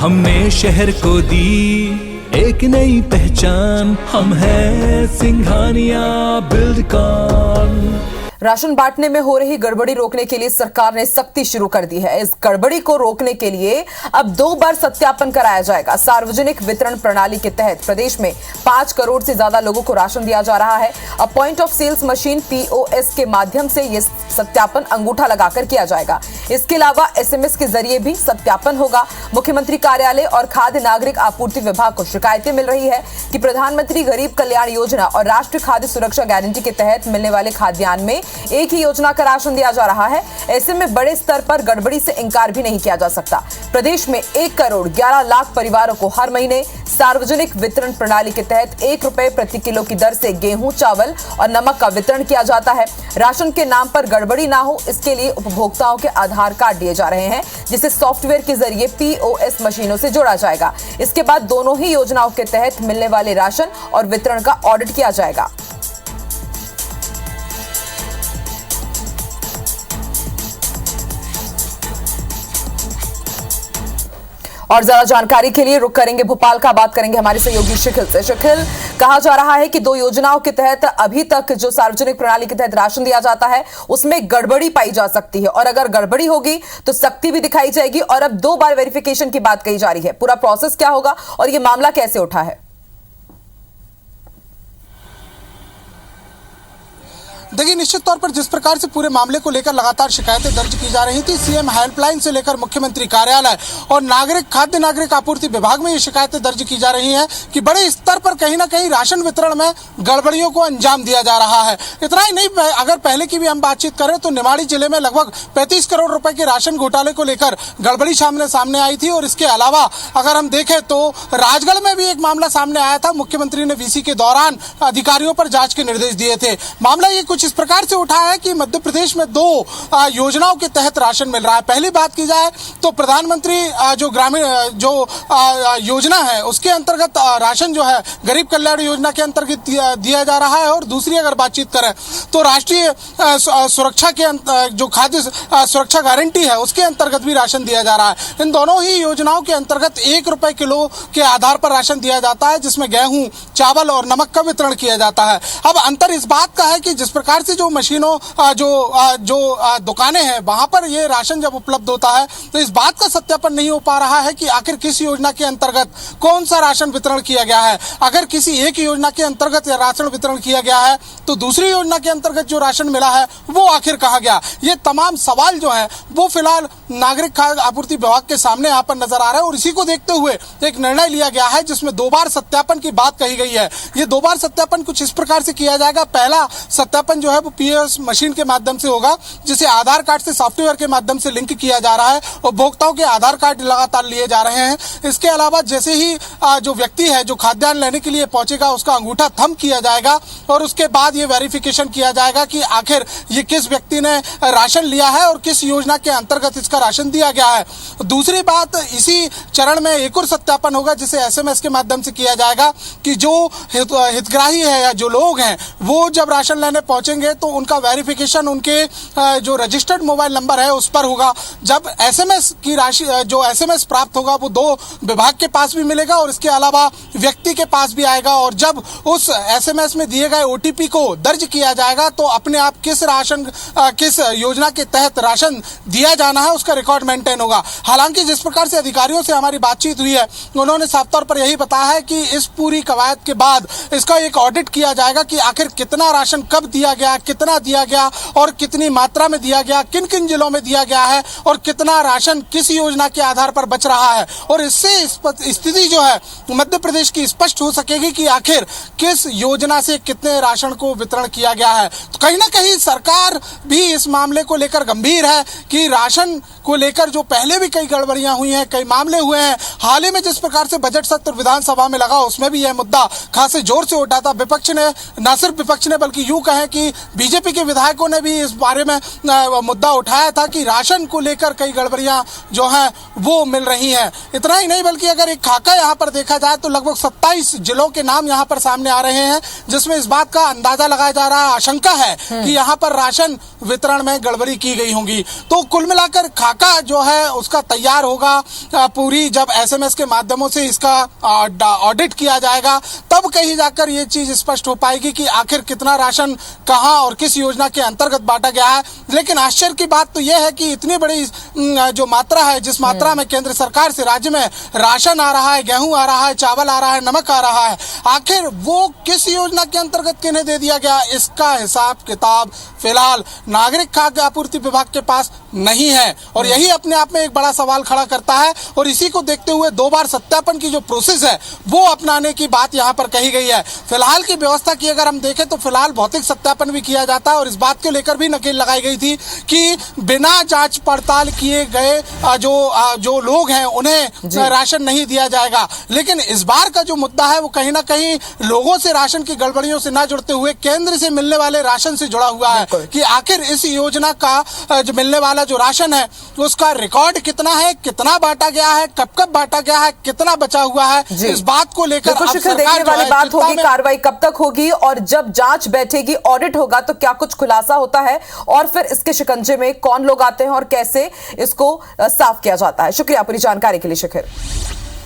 हमने शहर को दी एक नई पहचान, हम हैं सिंघानिया बिल्डकॉन। राशन बांटने में हो रही गड़बड़ी रोकने के लिए सरकार ने सख्ती शुरू कर दी है। इस गड़बड़ी को रोकने के लिए अब 2 बार सत्यापन कराया जाएगा। सार्वजनिक वितरण प्रणाली के तहत प्रदेश में 5 करोड़ से ज्यादा लोगों को राशन दिया जा रहा है। अब point of sales machine POS के माध्यम से यह सत्यापन अंगूठा लगाकर किया जाएगा। इसके अलावा SMS के जरिए भी सत्यापन होगा। मुख्यमंत्री कार्यालय और खाद्य नागरिक आपूर्ति विभाग को शिकायतें मिल रही है कि प्रधानमंत्री गरीब कल्याण योजना और राष्ट्रीय खाद्य सुरक्षा गारंटी के तहत मिलने वाले खाद्यान्न में एक ही योजना का राशन दिया जा रहा है। ऐसे में बड़े स्तर पर गड़बड़ी से इंकार भी नहीं किया जा सकता। प्रदेश में 1 करोड़ 11 लाख परिवारों को हर महीने सार्वजनिक वितरण प्रणाली के तहत 1 रुपए प्रति किलो की दर से गेहूं, चावल और नमक का वितरण किया जाता है। राशन के नाम पर गड़बड़ी ना हो, इसके लिए उपभोक्ताओं के आधार कार्ड दिए जा रहे हैं, जिसे सॉफ्टवेयर के जरिए POS मशीनों से जोड़ा जाएगा। इसके बाद दोनों ही योजनाओं के तहत मिलने वाले राशन और वितरण का ऑडिट किया जाएगा। और ज्यादा जानकारी के लिए रुक करेंगे भोपाल का, बात करेंगे हमारे सहयोगी शिखिल से। शिखिल, कहा जा रहा है कि 2 योजनाओं के तहत अभी तक जो सार्वजनिक प्रणाली के तहत राशन दिया जाता है उसमें गड़बड़ी पाई जा सकती है, और अगर गड़बड़ी होगी तो सख्ती भी दिखाई जाएगी, और अब 2 बार वेरिफिकेशन की बात कही जा रही है। पूरा प्रोसेस क्या होगा और यह मामला कैसे उठा है? देखिए, निश्चित तौर पर जिस प्रकार से पूरे मामले को लेकर लगातार शिकायतें दर्ज की जा रही थी, CM हेल्पलाइन से लेकर मुख्यमंत्री कार्यालय और खाद्य नागरिक आपूर्ति विभाग में ये शिकायतें दर्ज की जा रही हैं कि बड़े स्तर पर कहीं ना कहीं राशन वितरण में गड़बड़ियों को अंजाम दिया जा रहा है। इतना ही नहीं, अगर पहले की भी हम बातचीत करें तो निवाड़ी जिले में लगभग 35 करोड़ रुपए के राशन घोटाले को लेकर गड़बड़ी सामने आई थी। और इसके अलावा अगर हम देखें तो राजगढ़ में भी एक मामला सामने आया था। मुख्यमंत्री ने VC के दौरान अधिकारियों पर जांच के निर्देश दिए थे। मामला ये कुछ इस प्रकार से उठा है कि मध्य प्रदेश में 2 योजनाओं के तहत राशन मिल रहा है। पहली बात की जाए तो प्रधानमंत्री जो ग्रामीण योजना है उसके अंतर्गत राशन जो है गरीब कल्याण योजना के अंतर्गत दिया जा रहा है, और दूसरी अगर बातचीत करें तो राष्ट्रीय सुरक्षा के जो खाद्य सुरक्षा गारंटी है उसके अंतर्गत भी राशन दिया जा रहा है। इन दोनों ही योजनाओं के अंतर्गत 1 रुपए किलो के आधार पर राशन दिया जाता है, जिसमें गेहूं, चावल और नमक का वितरण किया जाता है। अब अंतर इस बात का है कि जिस प्रकार से जो मशीनों जो दुकानें हैं वहां पर ये राशन जब उपलब्ध होता है तो इस बात का सत्यापन नहीं हो पा रहा है कि आखिर किस योजना के अंतर्गत कौन सा राशन वितरण किया गया है। अगर किसी एक योजना के अंतर्गत राशन वितरण किया गया है तो दूसरी योजना के अंतर्गत जो राशन मिला है वो आखिर कहाँ गया। ये तमाम सवाल जो है वो फिलहाल नागरिक खाद्य आपूर्ति विभाग के सामने यहाँ पर नजर आ रहा है, और इसी को देखते हुए एक निर्णय लिया गया है जिसमें 2 बार सत्यापन की बात कही गई है। ये 2 बार सत्यापन कुछ इस प्रकार से किया जाएगा। पहला सत्यापन जो है वो POS मशीन के माध्यम से होगा, जिसे आधार कार्ड से सॉफ्टवेयर के माध्यम से लिंक किया जा रहा है। उपभोक्ताओं के आधार कार्ड लगातार लिए जा रहे हैं। इसके अलावा जैसे ही जो व्यक्ति है जो खाद्यान्न लेने के लिए पहुंचेगा उसका अंगूठा थंब किया जाएगा, और उसके बाद ये वेरिफिकेशन किया जाएगा कि आखिर ये किस व्यक्ति ने राशन लिया है और किस योजना के अंतर्गत इसका राशन दिया गया है। दूसरी बात, इसी चरण में एक और सत्यापन होगा जिसे SMS के माध्यम से किया जाएगा कि जो हितग्राही है या जो लोग हैं वो जब राशन लेने पहुंचेंगे तो उनका वेरिफिकेशन उनके जो रजिस्टर्ड मोबाइल नंबर है उस पर होगा। जब SMS की राशि जो SMS प्राप्त होगा वो 2 विभाग के पास भी मिलेगा और इसके अलावा व्यक्ति के पास भी आएगा, और जब उस SMS में दिए गए OTP को दर्ज किया जाएगा तो अपने आप किस योजना के तहत राशन दिया जाना है उसका रिकॉर्ड मेंटेन होगा। हालांकि जिस प्रकार से अधिकारियों से हमारी बातचीत हुई है उन्होंने साफ तौर पर यही बताया है कि इस पूरी कवायद के बाद इसका एक ऑडिट किया जाएगा कि आखिर कितना राशन कब दिया गया, कितना दिया गया और कितनी मात्रा में दिया गया, किन किन जिलों में दिया गया है और कितना राशन किस योजना के आधार पर बच रहा है। और इससे स्थिति जो है मध्य प्रदेश की स्पष्ट हो सकेगी कि आखिर किस योजना से कितने राशन को वितरण किया गया है। तो कहीं ना कहीं सरकार भी इस मामले को लेकर गंभीर है कि राशन को लेकर जो पहले भी कई गड़बड़ियां हुई हैं, कई मामले हुए हैं। हाल ही में जिस प्रकार से बजट सत्र विधानसभा में लगा उसमें भी यह मुद्दा खासे जोर से उठा था। विपक्ष ने, न सिर्फ विपक्ष ने बल्कि यूं कहें कि बीजेपी के विधायकों ने भी इस बारे में मुद्दा उठाया था कि राशन को लेकर कई गड़बड़ियां जो हैं वो मिल रही हैं। इतना ही नहीं बल्कि अगर एक खाका यहाँ पर देखा जाए तो लगभग 27 जिलों के नाम यहाँ पर सामने आ रहे हैं, जिसमें इस बात का अंदाजा लगाया जा रहा है, आशंका है कि यहाँ पर राशन वितरण में गड़बड़ी की गई होगी। तो कुल मिलाकर खाका जो है उसका तैयार होगा पूरी जब एसएमएस के माध्यमों से इसका ऑडिट किया जाएगा, तब कहीं जाकर ये चीज स्पष्ट हो पाएगी कि आखिर कितना राशन कहां और किस योजना के अंतर्गत बांटा गया है। लेकिन आश्चर्य की बात तो यह है कि इतनी बड़ी जो मात्रा है, जिस मात्रा में केंद्र सरकार से राज्य में राशन आ रहा है, गेहूं आ रहा है, चावल आ रहा है, नमक आ रहा है, आखिर वो किस योजना के अंतर्गत किन्हें दे दिया गया, इसका हिसाब किताब फिलहाल नागरिक खाद्य आपूर्ति विभाग के पास नहीं है। और यही अपने आप में एक बड़ा सवाल खड़ा करता है और इसी को देखते हुए 2 बार सत्यापन की जो प्रोसेस है वो अपनाने की बात यहाँ पर कही गई है। फिलहाल की व्यवस्था की अगर हम देखें तो फिलहाल भौतिक सत्यापन भी किया जाता है और इस बात को लेकर भी नकेल लगाई गई थी कि बिना जांच पड़ताल किए गए जो लोग हैं उन्हें राशन नहीं दिया जाएगा। लेकिन इस बार का जो मुद्दा है वो कहीं ना कहीं लोगों से राशन की गड़बड़ियों से ना जुड़ते हुए केंद्र से मिलने वाले राशन से जुड़ा हुआ है कि आखिर इस योजना का जो मिलने वाला जो राशन है उसका रिकॉर्ड कितना है, कितना बांटा गया है, कब बांटा गया है, कितना बचा हुआ है, इस बात को लेकर अब सरकार देखने वाली बात होगी कार्रवाई कब तक होगी और जब जांच बैठेगी, ऑडिट होगा तो क्या कुछ खुलासा होता है और फिर इसके शिकंजे में कौन लोग आते हैं और कैसे इसको साफ किया जाता है। शुक्रिया पूरी जानकारी के लिए शिखर।